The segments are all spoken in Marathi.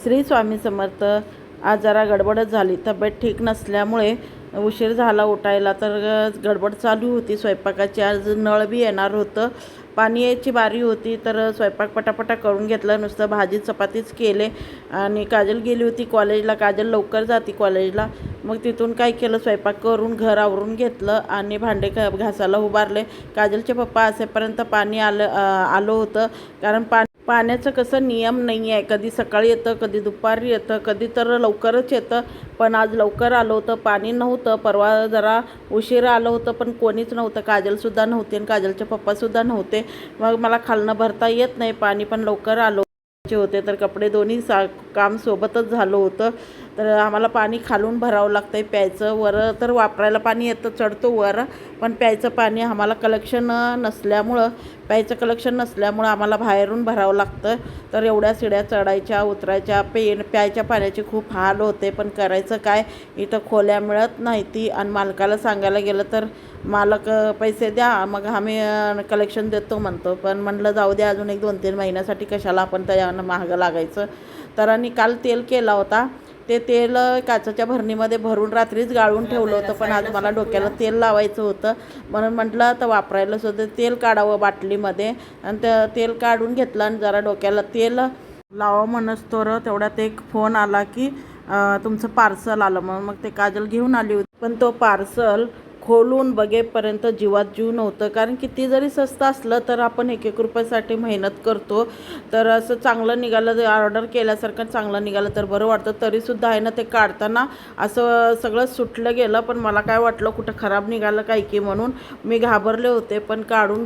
श्री स्वामी समर्थ. आज जरा गडबडच झाली, तब्येत ठीक नसल्यामुळे उशीर झाला उठायला. तर गडबड चालू होती स्वयंपाकाची. आज नळ बी येणार होतं, पाणी यायची बारी होती. तर स्वयंपाक पटापटा करून घेतला, नुसतं भाजी चपातीच केले. आणि काजल गेली होती कॉलेजला. काजल लवकर जाते कॉलेजला. मग तिथून काय केलं, स्वयंपाक करून घर आवरून घेतलं आणि भांडे घासायला उभारले. काजलचे पप्पा असेपर्यंत पाणी आलं होतं. कारण पाण्याचं कसं नियम नाही आहे, कधी सकाळी येतं, कधी दुपारी येतं, कधी तर लवकरच येतं. पण आज लवकर आलं होतं, पाणी नव्हतं. परवा जरा उशिरा आलं होतं, पण कोणीच नव्हतं. काजलसुद्धा नव्हते आणि काजलचे पप्पासुद्धा नव्हते. मग मला खालनं भरता येत नाही पाणी, पण लवकर आलं होते. तर कपडे दोन्ही काम सोबतच झालं होतं. तर आम्हाला पाणी खालून भरावं लागतं आहे प्यायचं. वर तर वापरायला पाणी येतं, चढतो वर, पण प्यायचं पाणी आम्हाला प्यायचं कलेक्शन नसल्यामुळं आम्हाला बाहेरून भरावं लागतं. तर एवढ्या शिड्या चढायच्या उतरायच्या, प्यायच्या पाण्याचे खूप हाल होते. पण करायचं काय, इथं खोल्या मिळत नाही ती. आणि मालकाला सांगायला गेलं तर मालक पैसे द्या, मग आम्ही कलेक्शन देतो म्हणतो. पण म्हटलं जाऊ द्या, अजून 1-2-3 महिन्यासाठी कशाला आपण त्यानं महागं लागायचं. तर आणि काल तेल केला होता. ते तेल काचेच्या भरणीमध्ये भरून रात्रीच गाळून ठेवलं होतं. पण आज मला डोक्याला तेल लावायचं होतं, म्हणून म्हटलं तर वापरायला सुद्धा तेल काढावं बाटलीमध्ये. आणि तेल काढून घेतलं आणि जरा डोक्याला तेल लावावं म्हणस्तोवर तेवढ्यात एक फोन आला की तुमचं पार्सल आलं. मग ते काजल घेऊन आली होती. पण तो पार्सल खोलून बघेपर्यंत जीवात जीव नव्हतं. कारण किती जरी स्वस्त असलं तर आपण 1-1 रुपयासाठी मेहनत करतो. तर असं चांगलं निघालं, ऑर्डर केल्यासारखं चांगलं निघालं तर बरं वाटतं. तरीसुद्धा आहे ना, ते काढताना असं सगळं सुटलं गेलं. पण मला काय वाटलं कुठं खराब निघालं काय की, म्हणून मी घाबरले होते. पण काढून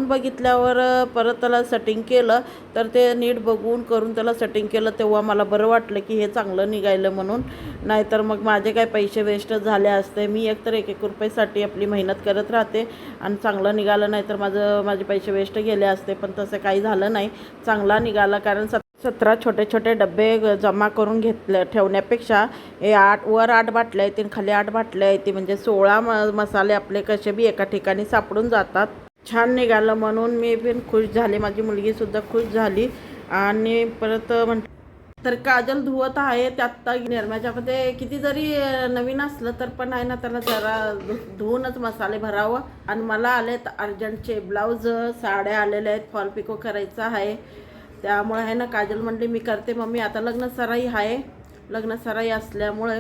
बघितल्यावर परत त्याला सेटिंग केलं. तर ते नीट बघून करून त्याला सेटिंग केलं, तेव्हा मला बरं वाटलं की हे चांगलं निघालं म्हणून. नाहीतर मग माझे काय पैसे वेस्ट झाले असते. मी एकतर 1-1 रुपयासाठी आपली मेहनत करत राहते आणि चांगलं निघालं नाही तर माझे पैसे वेस्ट गेले असते. पण तसं काही झालं नाही, चांगला निघाला. कारण 17 छोटे डबे जमा करून ठेवण्यापेक्षा हे 8 बाटल्या येतील, खाली 8 बाटल्या येतील, म्हणजे 16 मसाले आपले कसे बी एका ठिकाणी सापडून जातात. छान निघालं म्हणून मी पण खुश झाले, माझी मुलगीसुद्धा खुश झाली. आणि परत तर काजल धुवत आहे त्यात निरम्याच्यामध्ये. किती जरी नवीन असलं तर पण आहे ना, त्याला जरा धुवूनच मसाले भरावं. आणि मला आलेत अर्जंटचे ब्लाऊज, साड्या आलेल्या आहेत, फॉल पिको करायचा आहे. त्यामुळे आहे ना, काजल म्हणली मी करते मम्मी. आता लग्नसराई असल्यामुळे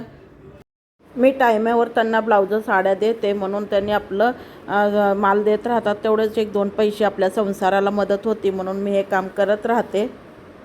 मी टायमावर त्यांना ब्लाऊज साड्या देते, म्हणून त्यांनी आपलं माल देत राहतात. तेवढेच 1-2 पैसे आपल्या संसाराला मदत होती, म्हणून मी हे काम करत राहते.